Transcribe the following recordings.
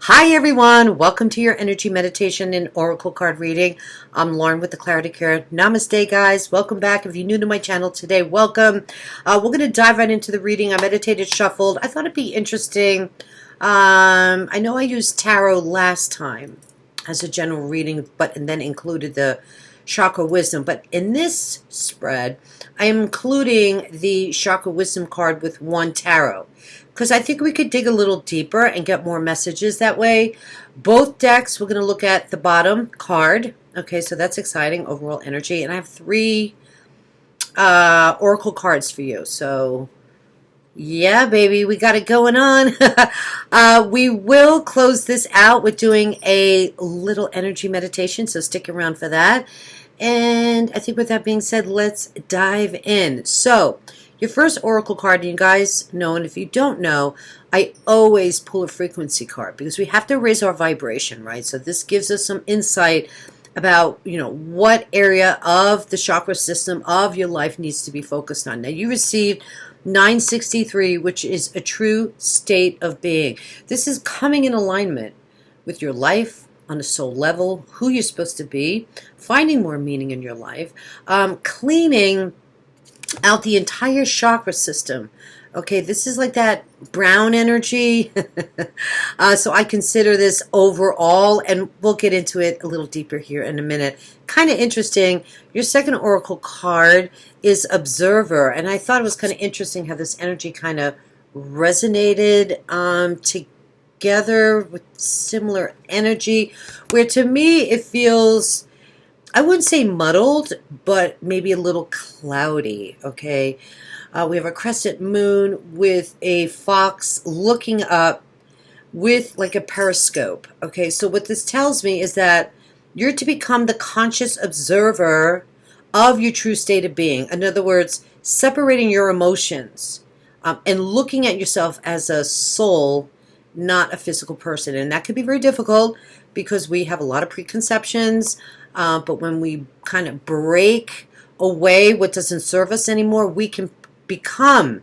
Hi everyone, welcome to your energy meditation and oracle card reading. I'm Lauren with the Clarity Cure. Namaste guys, welcome back. If you're new to my channel today, welcome. We're going to dive right into the reading. I meditated, shuffled. I thought it'd be interesting. I know I used tarot last time as a general reading, and then included the chakra wisdom. But in this spread, I am including the chakra wisdom card with one tarot, because I think we could dig a little deeper and get more messages that way. Both decks, we're going to look at the bottom card. Okay, so that's exciting, overall energy. And I have three oracle cards for you. So, yeah, baby, we got it going on. We will close this out with doing a little energy meditation, so stick around for that. And I think with that being said, let's dive in. So, your first oracle card, and you guys know, and if you don't know, I always pull a frequency card because we have to raise our vibration, right? So this gives us some insight about, what area of the chakra system of your life needs to be focused on. Now, you received 963, which is a true state of being. This is coming in alignment with your life on a soul level, who you're supposed to be, finding more meaning in your life, cleaning out the entire chakra system. Okay, this is like that brown energy. So I consider this overall, and we'll get into it a little deeper here in a minute. Kind of interesting. Your second oracle card is Observer, and I thought it was kind of interesting how this energy kind of resonated together with similar energy, where to me it feels, I wouldn't say muddled, but maybe a little cloudy, okay? We have a crescent moon with a fox looking up with like a periscope, okay? So what this tells me is that you're to become the conscious observer of your true state of being. In other words, separating your emotions and looking at yourself as a soul, not a physical person. And that could be very difficult because we have a lot of preconceptions. But when we kind of break away what doesn't serve us anymore, we can become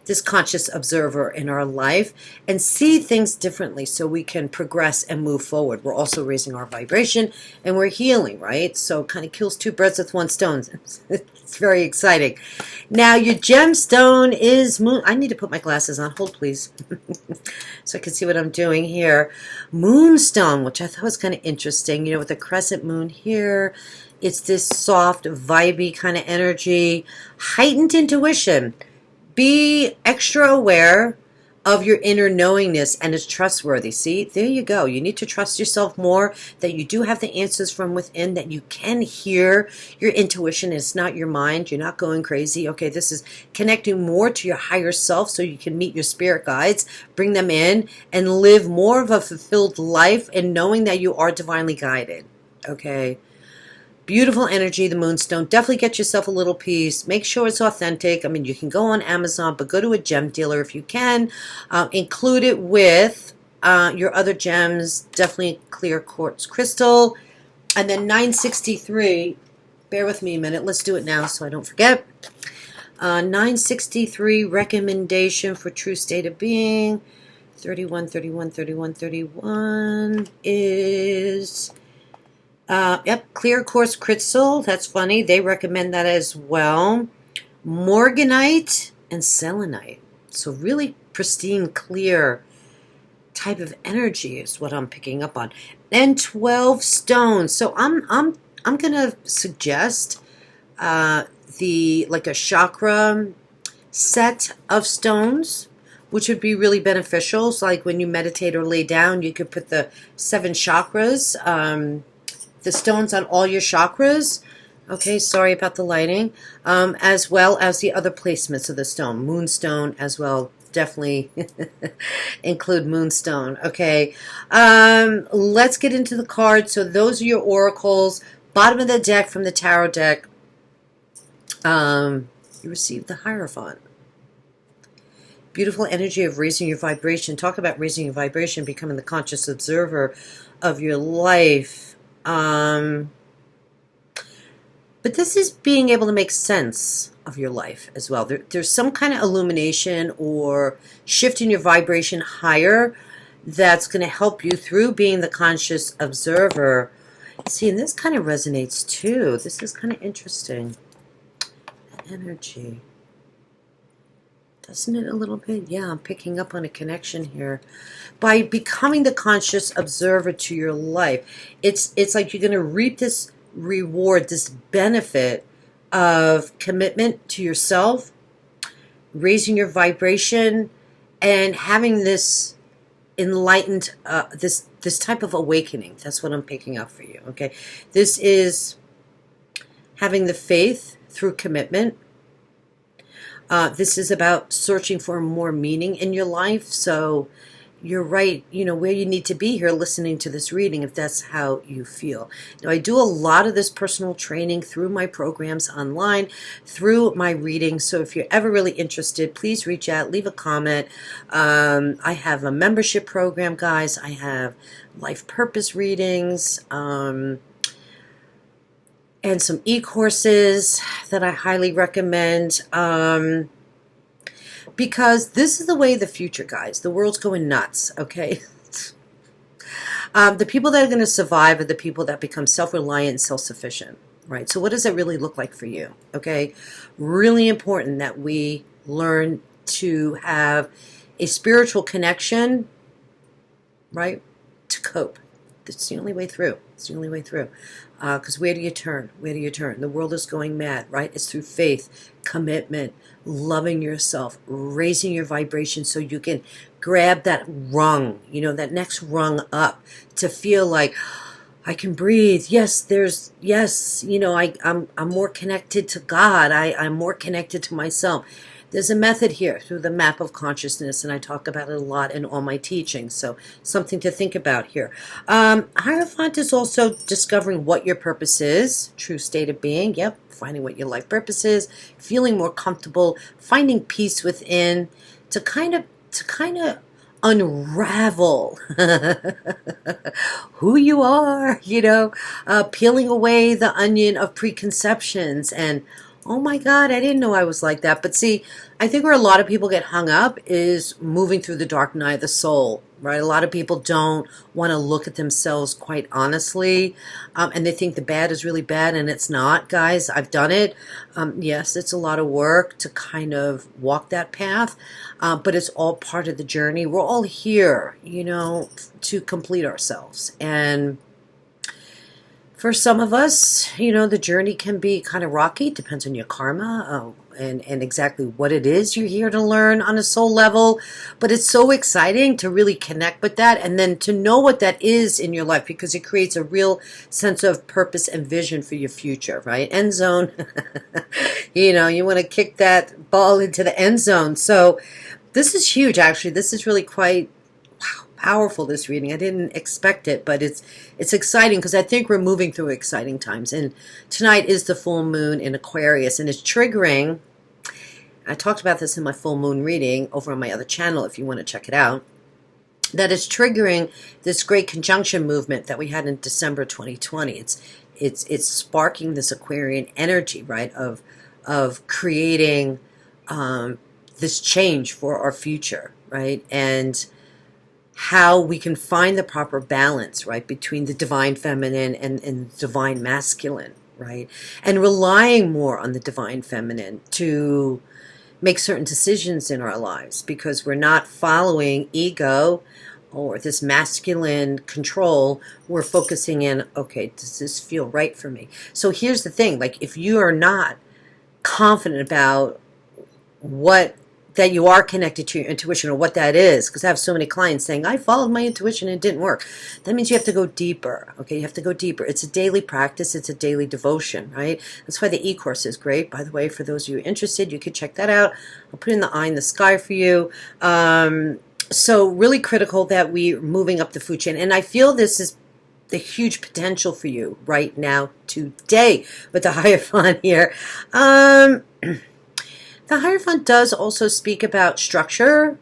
this conscious observer in our life and see things differently so we can progress and move forward. We're also raising our vibration and we're healing, right? So it kind of kills two birds with one stone. It's very exciting. Now, your gemstone is moon. I need to put my glasses on. Hold, please. So I can see what I'm doing here. Moonstone, which I thought was kind of interesting. With the crescent moon here, it's this soft, vibey kind of energy. Heightened intuition. Be extra aware of your inner knowingness, and it's trustworthy. See, there you go. You need to trust yourself more, that you do have the answers from within, that you can hear your intuition. It's not your mind. You're not going crazy. Okay, this is connecting more to your higher self so you can meet your spirit guides, bring them in, and live more of a fulfilled life and knowing that you are divinely guided. Okay. Beautiful energy, the moonstone. Definitely get yourself a little piece. Make sure it's authentic. I mean, you can go on Amazon, but go to a gem dealer if you can. Include it with your other gems. Definitely clear quartz crystal. And then 963. Bear with me a minute. Let's do it now so I don't forget. 963 recommendation for true state of being. 31, 31, 31, 31 is... Yep, clear quartz crystal. That's funny. They recommend that as well. Morganite and selenite. So really pristine, clear type of energy is what I'm picking up on. And 12 stones. So I'm gonna suggest like a chakra set of stones, which would be really beneficial. So like when you meditate or lay down, you could put the 7 chakras. The stones on all your chakras. Okay, sorry about the lighting. As well as the other placements of the stone. Moonstone as well. Definitely include moonstone. Okay, let's get into the cards. So those are your oracles. Bottom of the deck from the tarot deck. You received the Hierophant. Beautiful energy of raising your vibration. Talk about raising your vibration, becoming the conscious observer of your life. But this is being able to make sense of your life as well. There's some kind of illumination or shift in your vibration higher that's going to help you through being the conscious observer. See, and this kind of resonates too. This is kind of interesting. Energy. Doesn't it a little bit? Yeah, I'm picking up on a connection here. By becoming the conscious observer to your life, it's like you're going to reap this reward, this benefit of commitment to yourself, raising your vibration, and having this enlightened, this type of awakening. That's what I'm picking up for you. Okay, this is having the faith through commitment. This is about searching for more meaning in your life. So you're right, you know, where you need to be here listening to this reading if that's how you feel. Now, I do a lot of this personal training through my programs online, through my readings. So if you're ever really interested, please reach out, leave a comment. I have a membership program, guys. I have life purpose readings. And some e-courses that I highly recommend, because this is the way of the future, guys. The world's going nuts, okay? The people that are going to survive are the people that become self-reliant and self-sufficient, right? So what does that really look like for you, okay? Really important that we learn to have a spiritual connection, right, to cope. It's the only way through. It's the only way through. Because where do you turn? Where do you turn? The world is going mad, right? It's through faith, commitment, loving yourself, raising your vibration so you can grab that rung, you know, that next rung up to feel like, I can breathe. Yes, you know, I'm more connected to God. I'm more connected to myself. There's a method here through the map of consciousness, and I talk about it a lot in all my teachings, so something to think about here. Hierophant is also discovering what your purpose is, true state of being, yep, finding what your life purpose is, feeling more comfortable, finding peace within, to kind of unravel who you are, you know, peeling away the onion of preconceptions and, oh my God, I didn't know I was like that. But see, I think where a lot of people get hung up is moving through the dark night of the soul, right? A lot of people don't want to look at themselves quite honestly, and they think the bad is really bad, and it's not, guys. I've done it. Yes, it's a lot of work to kind of walk that path, but it's all part of the journey. We're all here, you know, to complete ourselves. And for some of us, you know, the journey can be kind of rocky. It depends on your karma and exactly what it is you're here to learn on a soul level. But it's so exciting to really connect with that and then to know what that is in your life, because it creates a real sense of purpose and vision for your future, right? End zone. You know, you want to kick that ball into the end zone. So this is huge, actually. This is really quite powerful, this reading. I didn't expect it, but it's exciting because I think we're moving through exciting times. And tonight is the full moon in Aquarius, and it's triggering. I talked about this in my full moon reading over on my other channel if you want to check it out. That is triggering this great conjunction movement that we had in December 2020. It's sparking this Aquarian energy, right, of creating this change for our future, right? And how we can find the proper balance, right, between the divine feminine and divine masculine, right? And relying more on the divine feminine to make certain decisions in our lives, because we're not following ego or this masculine control. We're focusing in, okay, does this feel right for me? So here's the thing, like if you are not confident about what that you are connected to your intuition or what that is, because I have so many clients saying, I followed my intuition and it didn't work. That means you have to go deeper, okay? You have to go deeper. It's a daily practice. It's a daily devotion, right? That's why the e-course is great. By the way, for those of you interested, you could check that out. I'll put in the eye in the sky for you. So really critical that we're moving up the food chain. And I feel this is the huge potential for you right now, today, with the Hierophant here. The Hierophant does also speak about structure.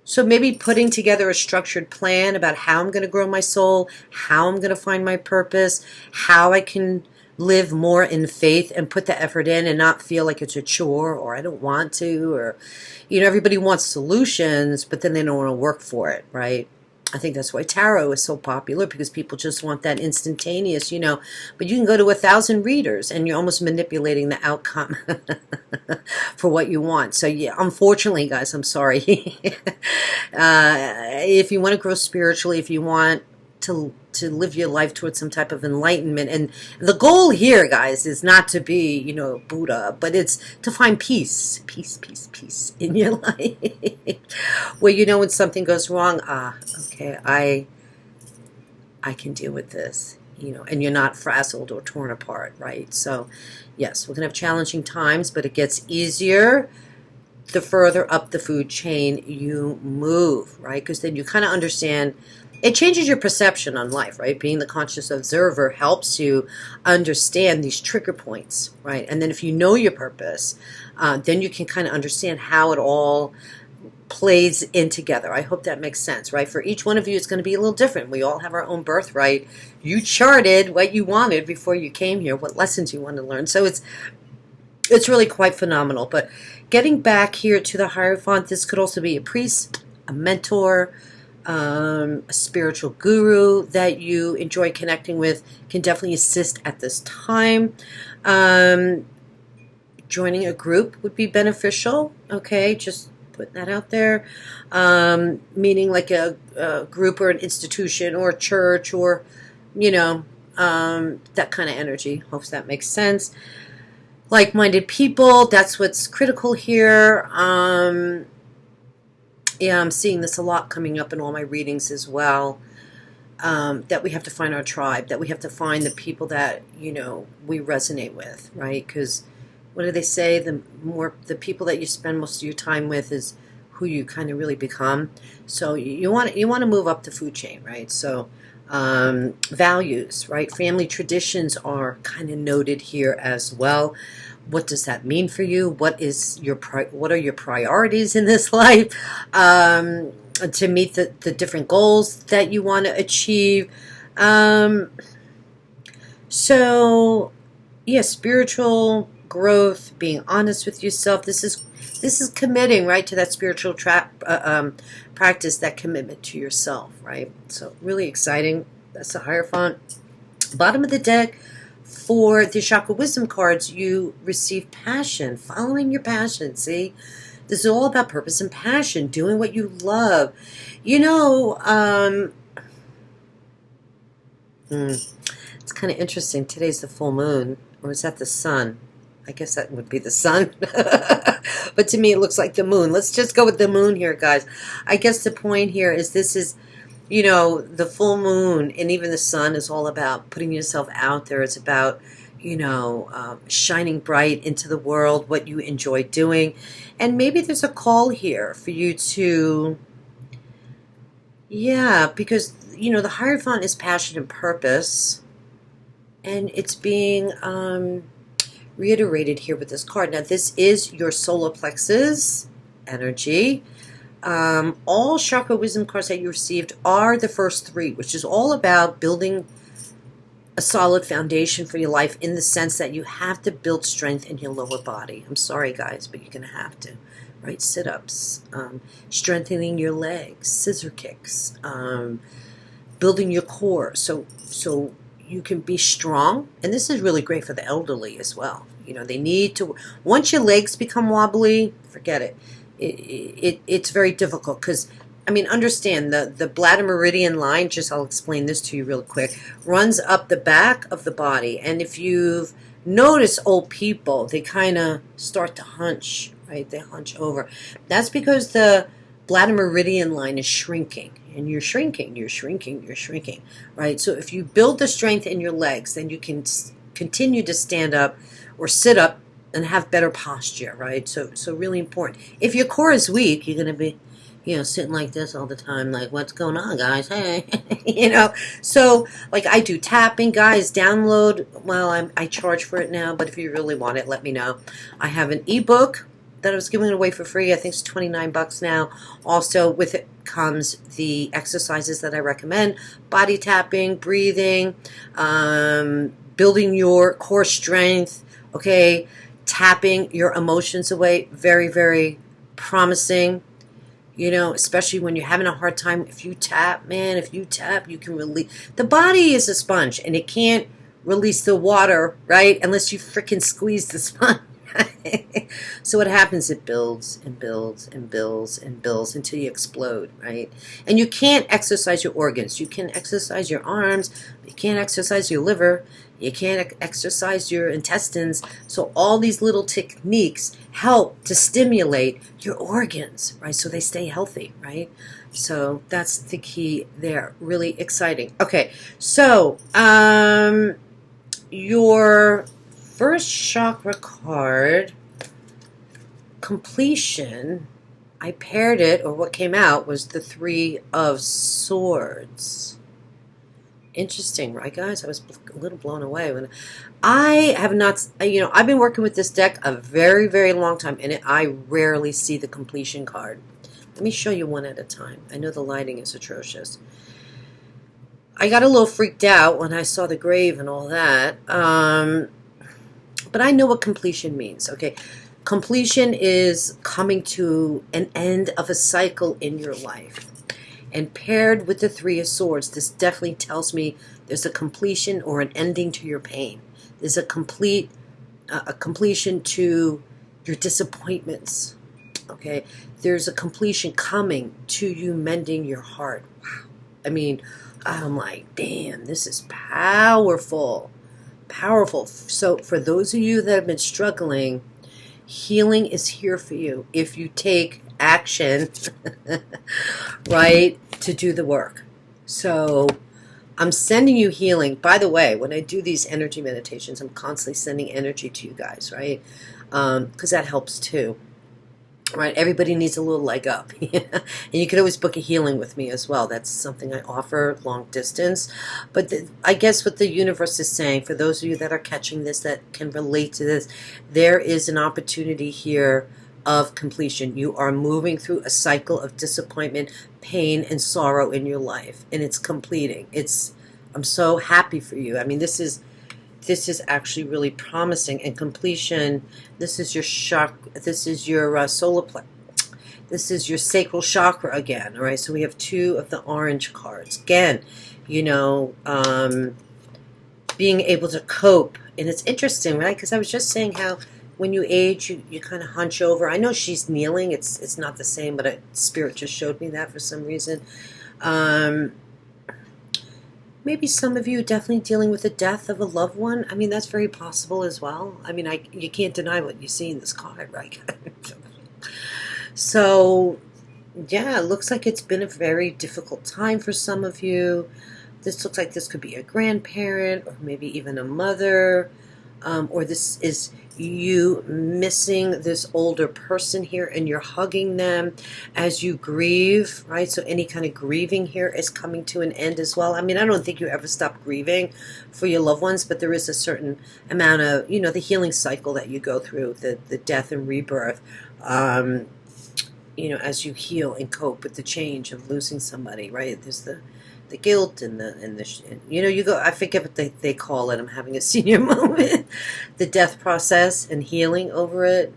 So maybe putting together a structured plan about how I'm going to grow my soul, how I'm going to find my purpose, how I can live more in faith and put the effort in and not feel like it's a chore or I don't want to, or, you know, everybody wants solutions, but then they don't want to work for it, right? I think that's why tarot is so popular, because people just want that instantaneous, you know. But you can go to 1,000 readers and you're almost manipulating the outcome for what you want. So yeah, unfortunately, guys, I'm sorry. If you want to grow spiritually, if you want to live your life towards some type of enlightenment, and the goal here, guys, is not to be, you know, Buddha, but it's to find peace in your life. Where, you know, when something goes wrong, okay, I can deal with this, you know, and you're not frazzled or torn apart, right? So yes, we're gonna have challenging times, but it gets easier the further up the food chain you move, right? Because then you kind of understand. It changes your perception on life, right? Being the conscious observer helps you understand these trigger points, right? And then if you know your purpose, then you can kind of understand how it all plays in together. I hope that makes sense, right? For each one of you, it's going to be a little different. We all have our own birthright. You charted what you wanted before you came here, what lessons you want to learn. So it's really quite phenomenal. But getting back here to the Hierophant, this could also be a priest, a mentor, a spiritual guru that you enjoy connecting with can definitely assist at this time. Joining a group would be beneficial, okay? Just putting that out there. Meaning like a group or an institution or a church or, you know, that kind of energy. Hopes that makes sense. Like-minded people, that's what's critical here. Yeah, I'm seeing this a lot coming up in all my readings as well, that we have to find our tribe, that we have to find the people that, you know, we resonate with, right? Because what do they say? The people that you spend most of your time with is who you kind of really become. So you want to move up the food chain, right? So values, right? Family traditions are kind of noted here as well. What does that mean for you? What are your priorities in this life to meet the different goals that you want to achieve? So yeah, spiritual growth, being honest with yourself. This is committing, right, to that spiritual practice, that commitment to yourself, right? So really exciting. That's the Hierophant. Bottom of the deck. For the Chakra Wisdom cards, you receive passion, following your passion. See, this is all about purpose and passion, doing what you love. You know, it's kind of interesting. Today's the full moon, or is that the sun? I guess that would be the sun. But to me, it looks like the moon. Let's just go with the moon here, guys. I guess the point here is this is, you know, the full moon and even the sun is all about putting yourself out there. It's about, you know, shining bright into the world, what you enjoy doing. And maybe there's a call here for you to, yeah, because, you know, the Hierophant is passion and purpose. And it's being reiterated here with this card. Now, this is your solar plexus energy. All Chakra Wisdom cards that you received are the first three, which is all about building a solid foundation for your life, in the sense that you have to build strength in your lower body. I'm sorry, guys, but you're going to have to, right? Sit-ups, strengthening your legs, scissor kicks, building your core so you can be strong. And this is really great for the elderly as well. You know, they need to, once your legs become wobbly, forget it. It's very difficult, because, I mean, understand the bladder meridian line, just I'll explain this to you real quick, runs up the back of the body. And if you've noticed old people, they kind of start to hunch, right? They hunch over. That's because the bladder meridian line is shrinking, and you're shrinking, right? So if you build the strength in your legs, then you can continue to stand up or sit up and have better posture, right? So really important. If your core is weak, you're going to be, you know, sitting like this all the time, like, what's going on, guys? Hey, you know. So, like, I do tapping, guys. Download. Well, I charge for it now, but if you really want it, let me know. I have an ebook that I was giving away for free. I think it's $29 now. Also, with it comes the exercises that I recommend: body tapping, breathing, building your core strength. Okay. Tapping your emotions away, very, very promising. You know, especially when you're having a hard time. If you tap, man, if you tap, you can release. The body is a sponge, and it can't release the water, right? Unless you freaking squeeze the sponge. So what happens? It builds and builds and builds and builds until you explode, right? And you can't exercise your organs. You can exercise your arms, but you can't exercise your liver. You can't exercise your intestines. So all these little techniques help to stimulate your organs, right? So they stay healthy, right? So that's the key there. Really exciting. Okay, so your first chakra card, completion, I paired it, or what came out was the Three of Swords. Interesting, right, guys? I was a little blown away when I have not, I've been working with this deck a very, very long time, and I rarely see the completion card. Let me show you one at a time. I know the lighting is atrocious. I got a little freaked out when I saw the grave and all that, but I know what completion means, okay? Completion is coming to an end of a cycle in your life. And paired with the Three of Swords, this definitely tells me there's a completion or an ending to your pain. There's a completion to your disappointments. Okay, there's a completion coming to you mending your heart. Wow. I mean, I'm like, damn, this is powerful. Powerful. So for those of you that have been struggling, healing is here for you if you take action, right, to do the work. So I'm sending you healing. By the way, when I do these energy meditations, I'm constantly sending energy to you guys, right? Because that helps too. Right, everybody needs a little leg up. And you can always book a healing with me as well. That's something I offer long distance. But I guess what the universe is saying, for those of you that are catching this, that can relate to this, there is an opportunity here of completion. You are moving through a cycle of disappointment, pain, and sorrow in your life, and it's completing. I'm so happy for you. I mean, this is actually really promising. And completion, this is your this is your solar plexus. This is your sacral chakra again, all right? So we have two of the orange cards. Again, being able to cope. And it's interesting, right? Because I was just saying how when you age, you kind of hunch over. I know she's kneeling. It's not the same, but Spirit just showed me that for some reason. Maybe some of you are definitely dealing with the death of a loved one. I mean, that's very possible as well. I mean, you can't deny what you see in this card, right? So, yeah, it looks like it's been a very difficult time for some of you. This looks like this could be a grandparent or maybe even a mother. Or this is you missing this older person here, and you're hugging them as you grieve, right? So any kind of grieving here is coming to an end as well. I mean, I don't think you ever stop grieving for your loved ones, but there is a certain amount of, the healing cycle that you go through, the death and rebirth, as you heal and cope with the change of losing somebody, right? There's the guilt and you go, I forget what they call it. I'm having a senior moment. The death process and healing over it.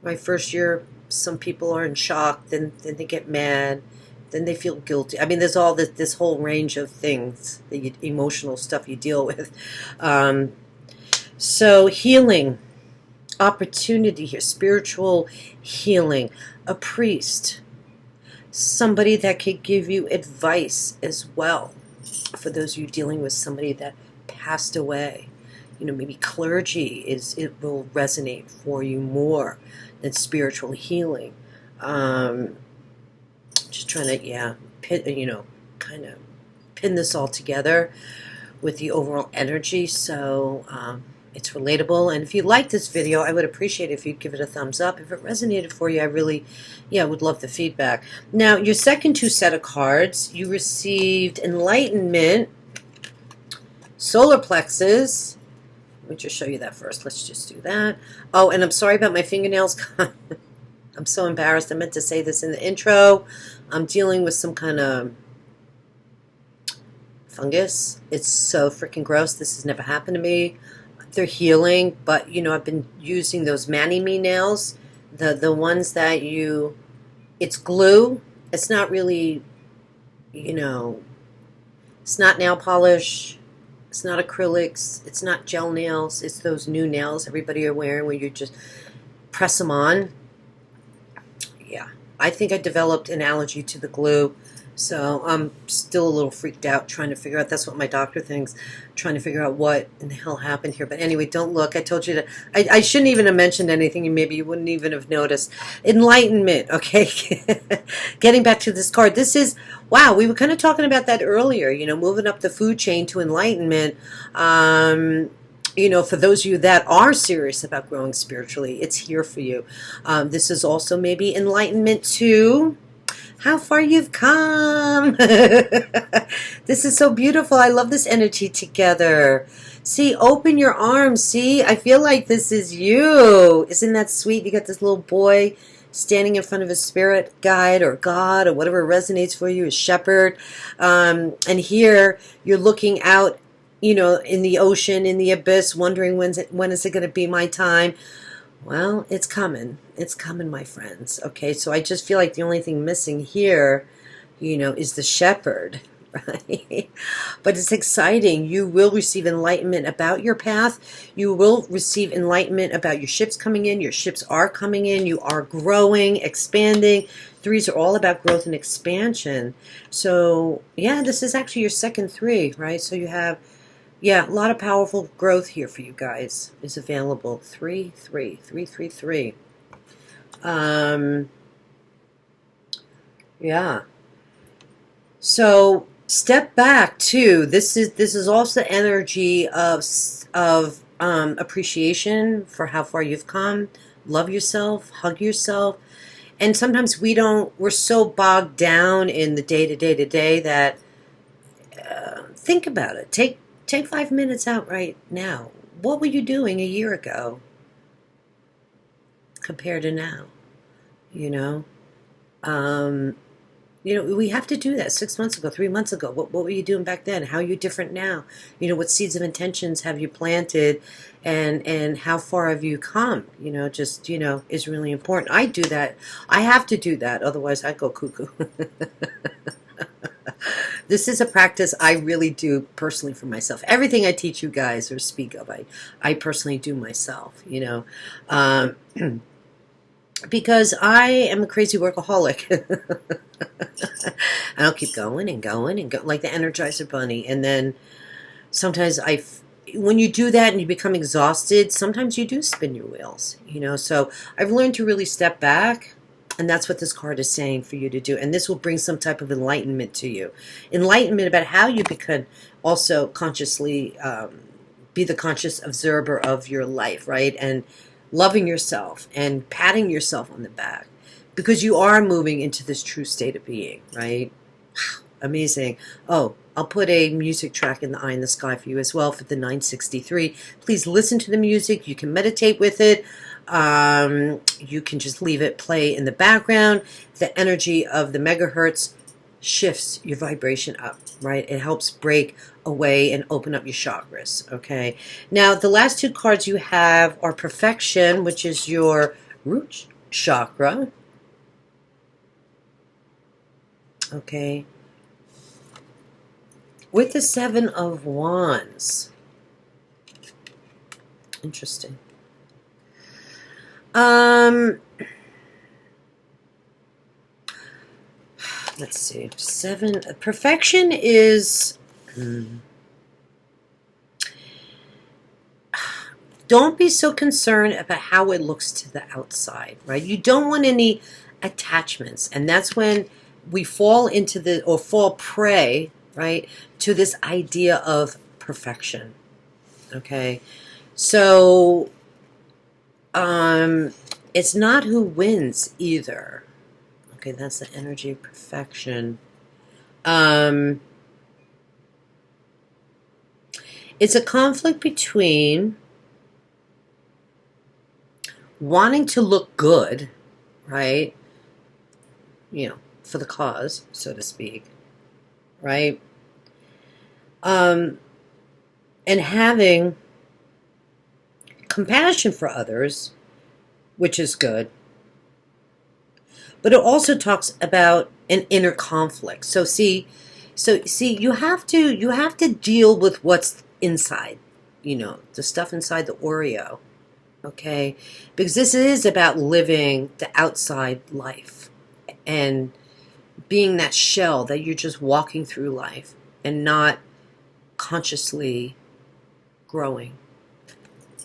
My first year, some people are in shock, then they get mad, then they feel guilty. I mean, there's all this whole range of things, the emotional stuff you deal with. So healing, opportunity here, spiritual healing, a priest, somebody that could give you advice as well. For those of you dealing with somebody that passed away, maybe clergy it will resonate for you more than spiritual healing. Just trying to, kind of pin this all together with the overall energy. So it's relatable. And if you like this video, I would appreciate it if you'd give it a thumbs up. If it resonated for you, I really, would love the feedback. Now, your second two set of cards, you received Enlightenment, Solar Plexus. Let me just show you that first. Let's just do that. Oh, and I'm sorry about my fingernails. I'm so embarrassed. I meant to say this in the intro. I'm dealing with some kind of fungus. It's so freaking gross. This has never happened to me. They're healing, but I've been using those mani-me nails, the ones that you It's glue. It's not really, you know, it's not nail polish. It's not acrylics. It's not gel nails. It's those new nails everybody are wearing where you just press them on. Yeah, I think I developed an allergy to the glue, so I'm still a little freaked out trying to figure out. That's what my doctor thinks, trying to figure out what in the hell happened here. But anyway, don't look. I told you to. I shouldn't even have mentioned anything, and maybe you wouldn't even have noticed. Enlightenment, okay? Getting back to this card, this is, wow, we were kind of talking about that earlier, moving up the food chain to enlightenment. For those of you that are serious about growing spiritually, it's here for you. This is also maybe enlightenment to how far you've come. This is so beautiful. I love this energy together. See, open your arms. See, I feel like this is you. Isn't that sweet? You got this little boy standing in front of a spirit guide or God or whatever resonates for you, a shepherd. And here you're looking out, in the ocean, in the abyss, wondering when is it going to be my time. Well, it's coming. It's coming, my friends. Okay, so I just feel like the only thing missing here, is the shepherd, right? But it's exciting. You will receive enlightenment about your path. You will receive enlightenment about your ships coming in. Your ships are coming in. You are growing, expanding. Threes are all about growth and expansion. So, yeah, this is actually your second three, right? So you have, yeah, a lot of powerful growth here for you guys is available. 3, 3, 3, 3, 3. Yeah. So step back too. This is also the energy of appreciation for how far you've come. Love yourself, hug yourself. And sometimes we're so bogged down in the day that think about it. Take 5 minutes out right now. What were you doing a year ago compared to now? We have to do that. 6 months ago, 3 months ago, what were you doing back then? How are you different now? What seeds of intentions have you planted, and how far have you come? Is really important. I do that. I have to do that. Otherwise, I go cuckoo. This is a practice I really do personally for myself. Everything I teach you guys or speak of, I personally do myself, because I am a crazy workaholic. I'll keep going and going and go like the Energizer Bunny. And then sometimes when you do that and you become exhausted, sometimes you do spin your wheels, So I've learned to really step back. And that's what this card is saying for you to do. And this will bring some type of enlightenment to you. Enlightenment about how you can also consciously be the conscious observer of your life, right? And loving yourself and patting yourself on the back. Because you are moving into this true state of being, right? Wow, amazing. Oh, I'll put a music track in the eye in the sky for you as well for the 963. Please listen to the music. You can meditate with it. You can just leave it play in the background. The energy of the megahertz shifts your vibration up, right? It helps break away and open up your chakras, okay? Now, the last two cards you have are Perfection, which is your root chakra, okay? With the Seven of Wands. Interesting. Let's see. Perfection is, don't be so concerned about how it looks to the outside, right? You don't want any attachments. And that's when we fall fall prey, right, to this idea of perfection. Okay. So, it's not who wins either. Okay, that's the energy of perfection. It's a conflict between wanting to look good, right? For the cause, so to speak, right? And having compassion for others, which is good, but it also talks about an inner conflict. So see, you have to deal with what's inside, the stuff inside the Oreo, okay? Because this is about living the outside life and being that shell that you're just walking through life and not consciously growing,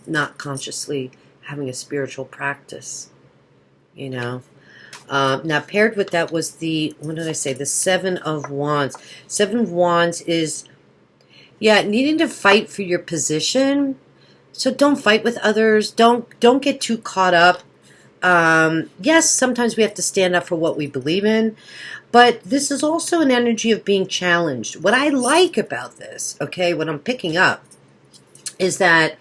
not consciously having a spiritual practice, Now, paired with that was what did I say? The Seven of Wands. Seven of Wands is, needing to fight for your position. So don't fight with others. Don't get too caught up. Yes, sometimes we have to stand up for what we believe in, but this is also an energy of being challenged. What I like about this, okay, what I'm picking up, is that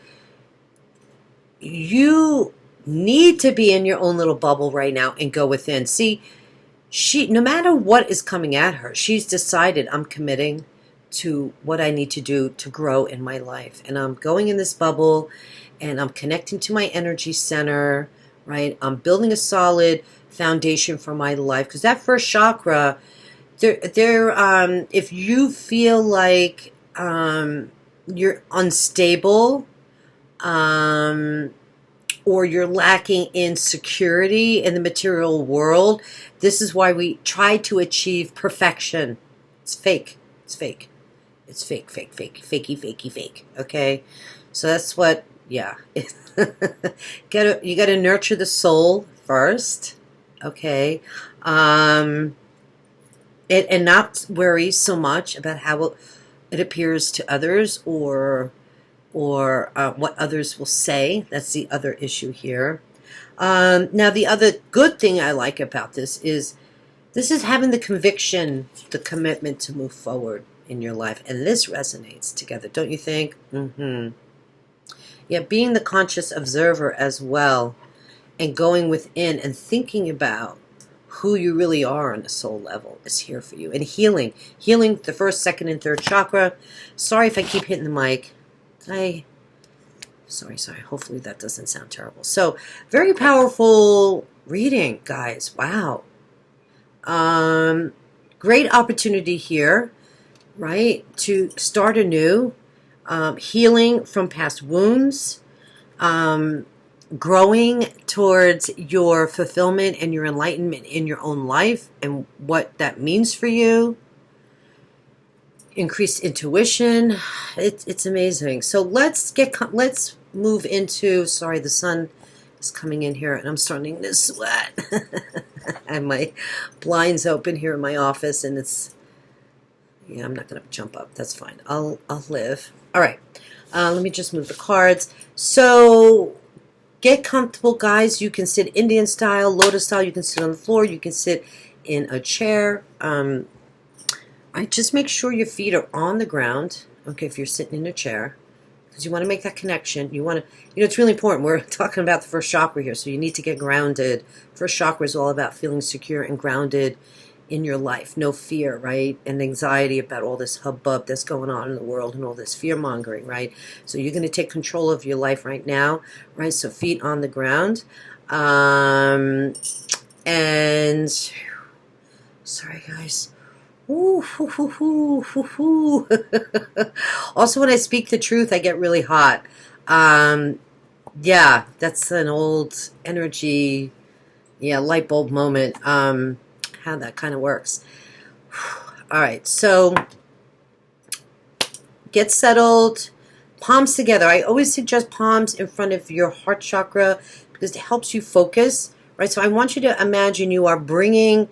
you need to be in your own little bubble right now and go within. See, no matter what is coming at her, she's decided, I'm committing to what I need to do to grow in my life. And I'm going in this bubble and I'm connecting to my energy center, right? I'm building a solid foundation for my life. Because that first chakra, if you feel like you're unstable, or you're lacking in security in the material world, this is why we try to achieve perfection. It's fake. It's fake. It's fake, fake, fake, fakey, fakey, fake. Okay? So that's what, you gotta nurture the soul first. Okay? And not worry so much about how it appears to others or what others will say. That's the other issue here. Now, the other good thing I like about this is having the conviction, the commitment to move forward in your life. And this resonates together, don't you think? Yeah, being the conscious observer as well and going within and thinking about who you really are on a soul level is here for you. And healing the first, second, and third chakra. Sorry if I keep hitting the mic. Sorry. Hopefully that doesn't sound terrible. So, very powerful reading, guys. Wow. Great opportunity here, right? To start anew. Healing from past wounds. Growing towards your fulfillment and your enlightenment in your own life and what that means for you. Increased intuition. It's amazing. So let's move into, sorry, the sun is coming in here and I'm starting to sweat. I have my blinds open here in my office and I'm not going to jump up. That's fine. I'll live. All right. Let me just move the cards. So get comfortable, guys. You can sit Indian style, lotus style. You can sit on the floor. You can sit in a chair. Just make sure your feet are on the ground, okay, if you're sitting in a chair, because you want to make that connection. You want to, it's really important. We're talking about the first chakra here, so you need to get grounded. First chakra is all about feeling secure and grounded in your life. No fear, right? And anxiety about all this hubbub that's going on in the world and all this fear-mongering, right? So you're going to take control of your life right now, right? So feet on the ground. And, sorry, guys. Ooh, hoo, hoo, hoo, hoo, hoo. Also, when I speak the truth, I get really hot. Yeah, that's an old energy, light bulb moment, how that kind of works. All right, so get settled, palms together. I always suggest palms in front of your heart chakra because it helps you focus, right? So I want you to imagine you are bringing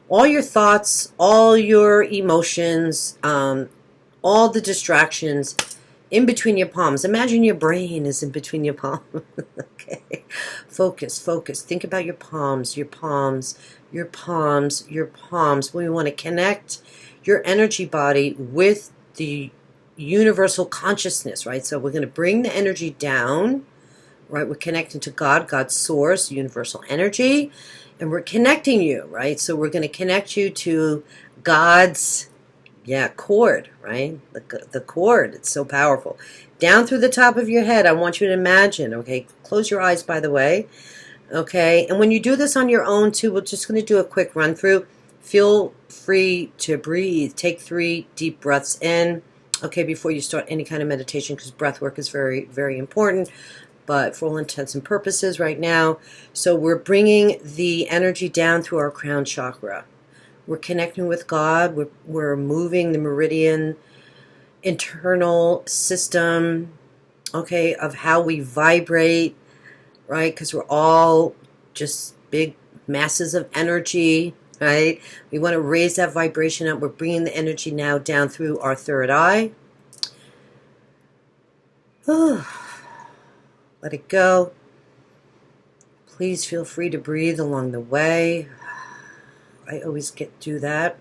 all your thoughts, all your emotions, all the distractions in between your palms. Imagine your brain is in between your palms. Okay. Focus. Think about your palms, your palms, your palms, your palms. We want to connect your energy body with the universal consciousness, right? So we're going to bring the energy down, right? We're connecting to God, God's source, universal energy. And we're connecting you, right? So we're going to connect you to God's, cord, right? The cord. It's so powerful. Down through the top of your head, I want you to imagine, okay? Close your eyes, by the way. Okay, and when you do this on your own too, we're just going to do a quick run through. Feel free to breathe. Take 3 deep breaths in, okay, before you start any kind of meditation, because breath work is very, very important. But for all intents and purposes right now, so we're bringing the energy down through our crown chakra. We're connecting with God. We're moving the meridian internal system, okay, of how we vibrate, right? Because we're all just big masses of energy, right? We want to raise that vibration up. We're bringing the energy now down through our third eye. Let it go. Please feel free to breathe along the way. I always do that.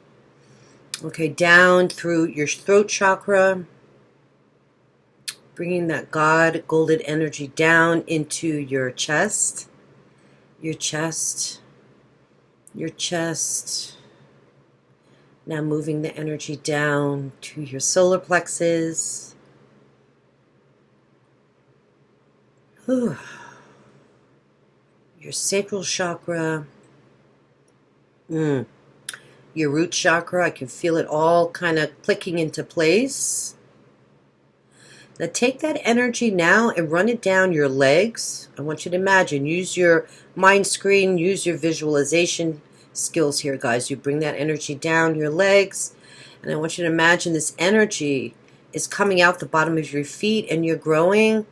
Okay, down through your throat chakra, bringing that God golden energy down into your chest, your chest, your chest. Now moving the energy down to your solar plexus. Your sacral chakra. Your root chakra, I can feel it all kind of clicking into place. Now take that energy now and run it down your legs. I want you to imagine, use your mind screen, use your visualization skills here, guys. You bring that energy down your legs, and I want you to imagine this energy is coming out the bottom of your feet, and you're growing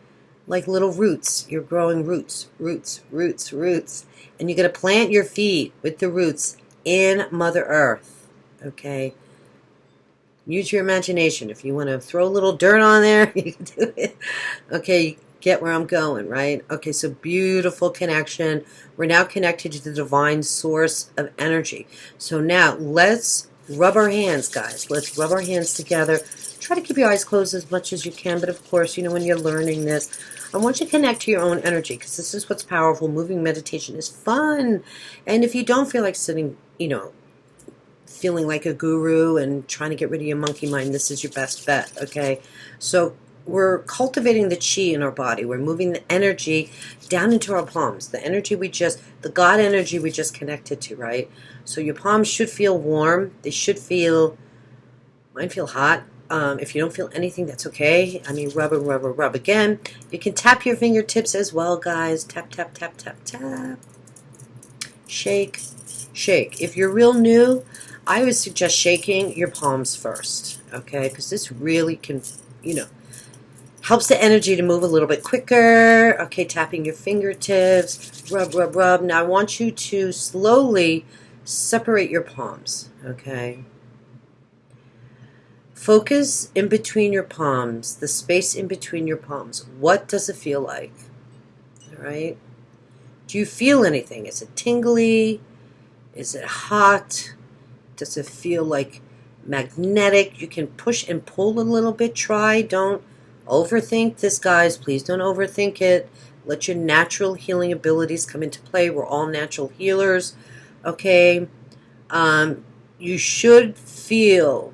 like little roots. You're growing roots, roots, roots, roots. And you're going to plant your feet with the roots in Mother Earth, okay? Use your imagination. If you want to throw a little dirt on there, you can do it. Okay, get where I'm going, right? Okay, so beautiful connection. We're now connected to the divine source of energy. So now let's rub our hands, guys. Let's rub our hands together. Try to keep your eyes closed as much as you can, but of course, you know, when you're learning this, I want you to connect to your own energy, because this is what's powerful. Moving meditation is fun. And if you don't feel like sitting, you know, feeling like a guru and trying to get rid of your monkey mind, this is your best bet, okay? So we're cultivating the chi in our body. We're moving the energy down into our palms. The energy the God energy we just connected to, right? So your palms should feel warm. They should feel, mine feel hot. If you don't feel anything, that's okay. I mean, rub and rub and rub again. You can tap your fingertips as well, guys. Tap, tap, tap, tap, tap. Shake, shake. If you're real new, I would suggest shaking your palms first, okay? Because this really can, you know, helps the energy to move a little bit quicker. Okay, tapping your fingertips. Rub, rub, rub. Now, I want you to slowly separate your palms, okay? Focus in between your palms, the space in between your palms. What does it feel like? All right? Do you feel anything? Is it tingly? Is it hot? Does it feel like magnetic? You can push and pull a little bit. Try. Don't overthink this, guys. Please don't overthink it. Let your natural healing abilities come into play. We're all natural healers. Okay? You should feel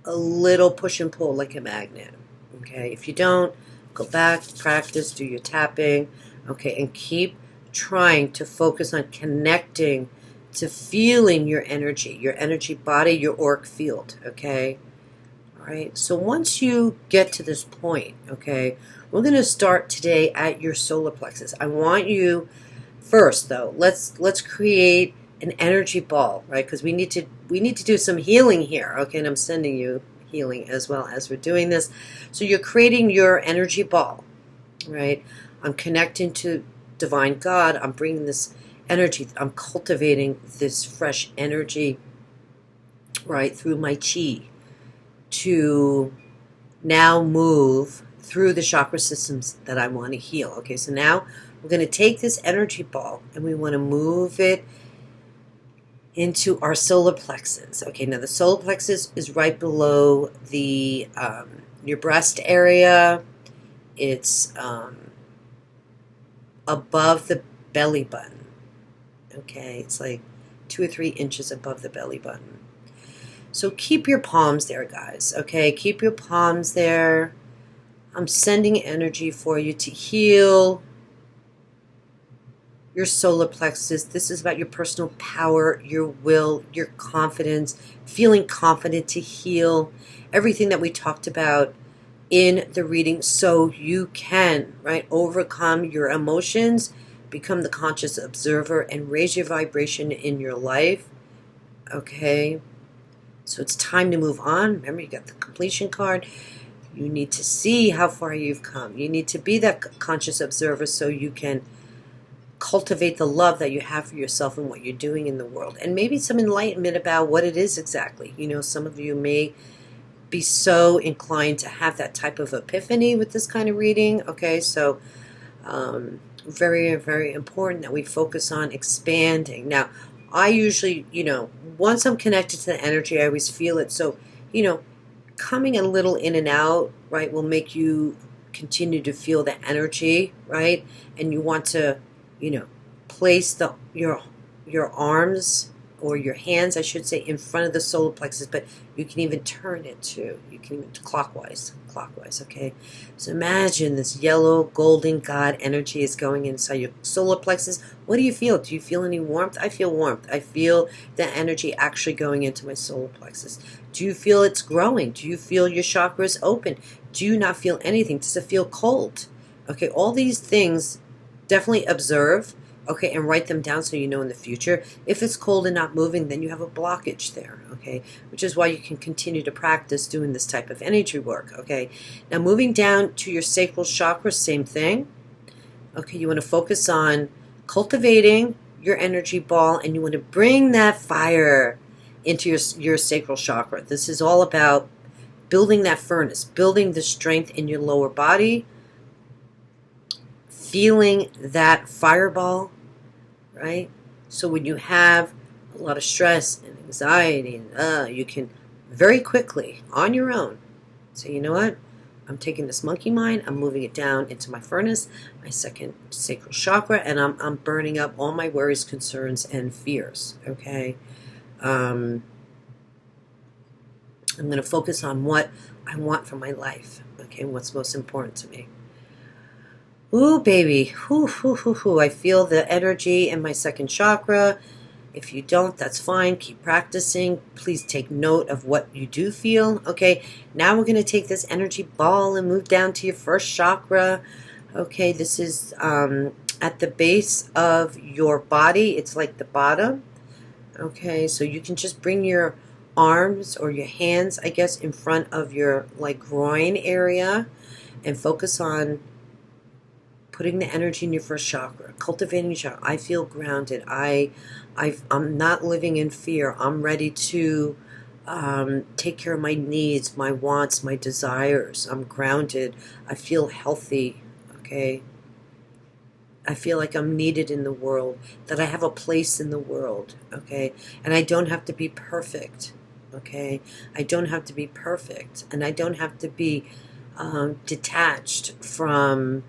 a little push and pull like a magnet. Okay? If you don't, go back, practice, do your tapping. Okay? And keep trying to focus on connecting to feeling your energy body, your auric field, okay? All right, so once you get to this point, okay, we're going to start today at your solar plexus. I want you, first though, let's create an energy ball, right? Because we need to do some healing here, okay? And I'm sending you healing as well as we're doing this. So you're creating your energy ball, right? I'm connecting to divine God. I'm bringing this energy. I'm cultivating this fresh energy, right, through my chi to now move through the chakra systems that I want to heal. Okay, so now we're going to take this energy ball and we want to move it into our solar plexus. Okay, now the solar plexus is right below the your breast area. It's above the belly button. Okay, it's like 2 or 3 inches above the belly button. So keep your palms there, guys. Okay, keep your palms there. I'm sending energy for you to heal. your solar plexus. This is about your personal power, your will, your confidence, feeling confident to heal, everything that we talked about in the reading, so you can, right, overcome your emotions, become the conscious observer, and raise your vibration in your life. Okay, so it's time to move on. Remember, you got the completion card. You need to see how far you've come. You need to be that conscious observer so you can cultivate the love that you have for yourself and what you're doing in the world, and maybe some enlightenment about what it is exactly. You know, some of you may be so inclined to have that type of epiphany with this kind of reading. Okay, so very, very important that we focus on expanding. Now, I usually, once I'm connected to the energy, I always feel it. So, coming a little in and out, right, will make you continue to feel the energy, right? And you want to, place your arms, or your hands, I should say, in front of the solar plexus, but you can even turn it too. You can even clockwise, okay? So imagine this yellow, golden God energy is going inside your solar plexus. What do you feel? Do you feel any warmth? I feel warmth. I feel the energy actually going into my solar plexus. Do you feel it's growing? Do you feel your chakras open? Do you not feel anything? Does it feel cold? Okay, all these things, definitely observe. Okay, and write them down so you know in the future. If it's cold and not moving, then you have a blockage there, okay? Which is why you can continue to practice doing this type of energy work, okay? Now, moving down to your sacral chakra, same thing. Okay, you want to focus on cultivating your energy ball, and you want to bring that fire into your sacral chakra. This is all about building that furnace, building the strength in your lower body, feeling that fireball, right? So when you have a lot of stress and anxiety, and you can very quickly, on your own, say, you know what? I'm taking this monkey mind, I'm moving it down into my furnace, my second sacral chakra, and I'm burning up all my worries, concerns, and fears, okay? I'm going to focus on what I want for my life, okay? What's most important to me. Ooh, baby. Ooh, ooh, ooh, ooh. I feel the energy in my second chakra. If you don't, that's fine. Keep practicing. Please take note of what you do feel. Okay, now we're going to take this energy ball and move down to your first chakra. Okay, this is at the base of your body. It's like the bottom. Okay, so you can just bring your arms or your hands, I guess, in front of your groin area and focus on putting the energy in your first chakra, cultivating your chakra. I feel grounded. I'm not living in fear. I'm ready to take care of my needs, my wants, my desires. I'm grounded. I feel healthy, okay? I feel like I'm needed in the world, that I have a place in the world, okay? And I don't have to be perfect, okay? I don't have to be perfect. And I don't have to be detached from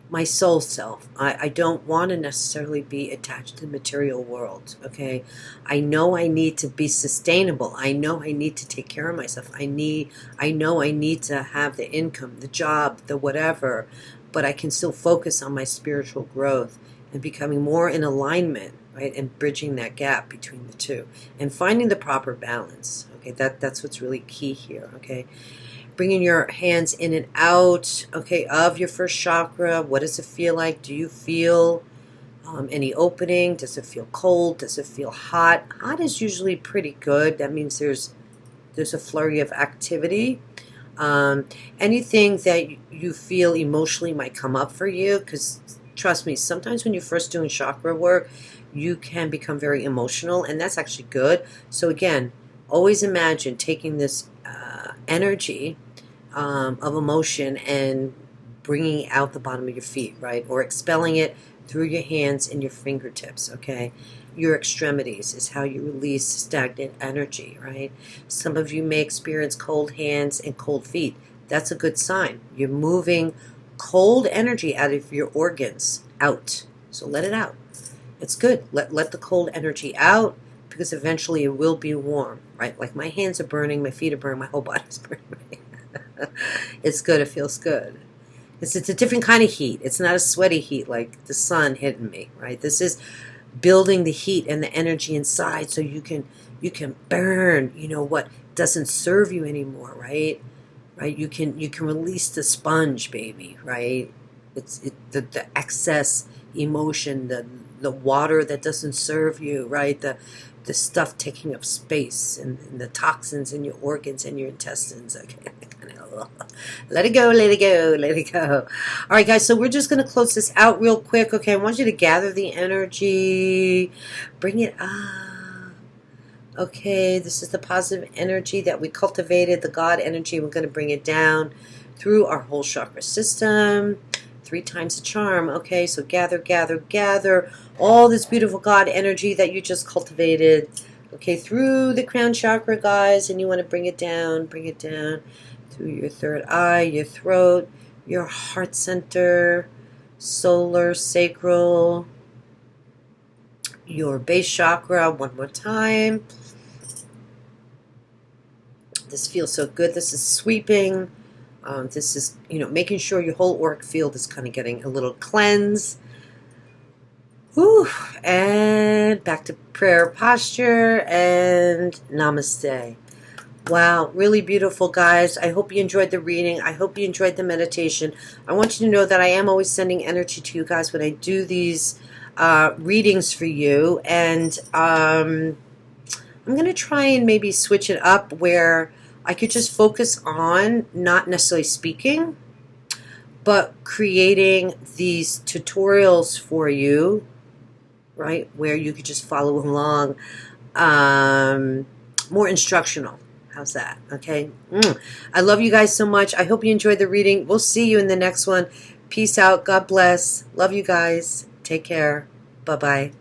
my soul self. I don't want to necessarily be attached to the material world, okay? I know I need to be sustainable. I know I need to take care of myself. I know I need to have the income, the job, the whatever, but I can still focus on my spiritual growth and becoming more in alignment, right? And bridging that gap between the two and finding the proper balance, okay? That's what's really key here, okay? Bringing your hands in and out, okay, of your first chakra. What does it feel like? Do you feel any opening? Does it feel cold? Does it feel hot? Hot is usually pretty good. That means there's a flurry of activity. Anything that you feel emotionally might come up for you, because trust me, sometimes when you're first doing chakra work, you can become very emotional, and that's actually good. So again, always imagine taking this energy of emotion and bringing out the bottom of your feet, right? Or expelling it through your hands and your fingertips, okay? Your extremities is how you release stagnant energy, right? Some of you may experience cold hands and cold feet. That's a good sign. You're moving cold energy out of your organs out. So let it out. It's good. Let the cold energy out, because eventually it will be warm, right? Like my hands are burning, my feet are burning, my whole body's burning. It's good. It feels good. It's a different kind of heat. It's not a sweaty heat like the sun hitting me, right? This is building the heat and the energy inside so you can burn, what doesn't serve you anymore, right? Right? You can release the sponge, baby, right? The excess emotion, the water that doesn't serve you, right? The stuff taking up space and the toxins in your organs and your intestines. Okay. Let it go, let it go, let it go. All right, guys, so we're just going to close this out real quick. Okay, I want you to gather the energy. Bring it up. Okay, this is the positive energy that we cultivated, the God energy. We're going to bring it down through our whole chakra system. 3 times the charm. Okay, so gather, gather, gather all this beautiful God energy that you just cultivated. Okay, through the crown chakra, guys, and you want to bring it down through your third eye, your throat, your heart center, solar, sacral, your base chakra. One more time. This feels so good. This is sweeping. This is, making sure your whole auric field is kind of getting a little cleanse. Whew. And back to prayer posture and namaste. Wow, really beautiful, guys. I hope you enjoyed the reading. I hope you enjoyed the meditation. I want you to know that I am always sending energy to you guys when I do these readings for you. And I'm going to try and maybe switch it up where I could just focus on not necessarily speaking, but creating these tutorials for you, right, where you could just follow along, more instructional. How's that? Okay. I love you guys so much. I hope you enjoyed the reading. We'll see you in the next one. Peace out. God bless. Love you guys. Take care. Bye-bye.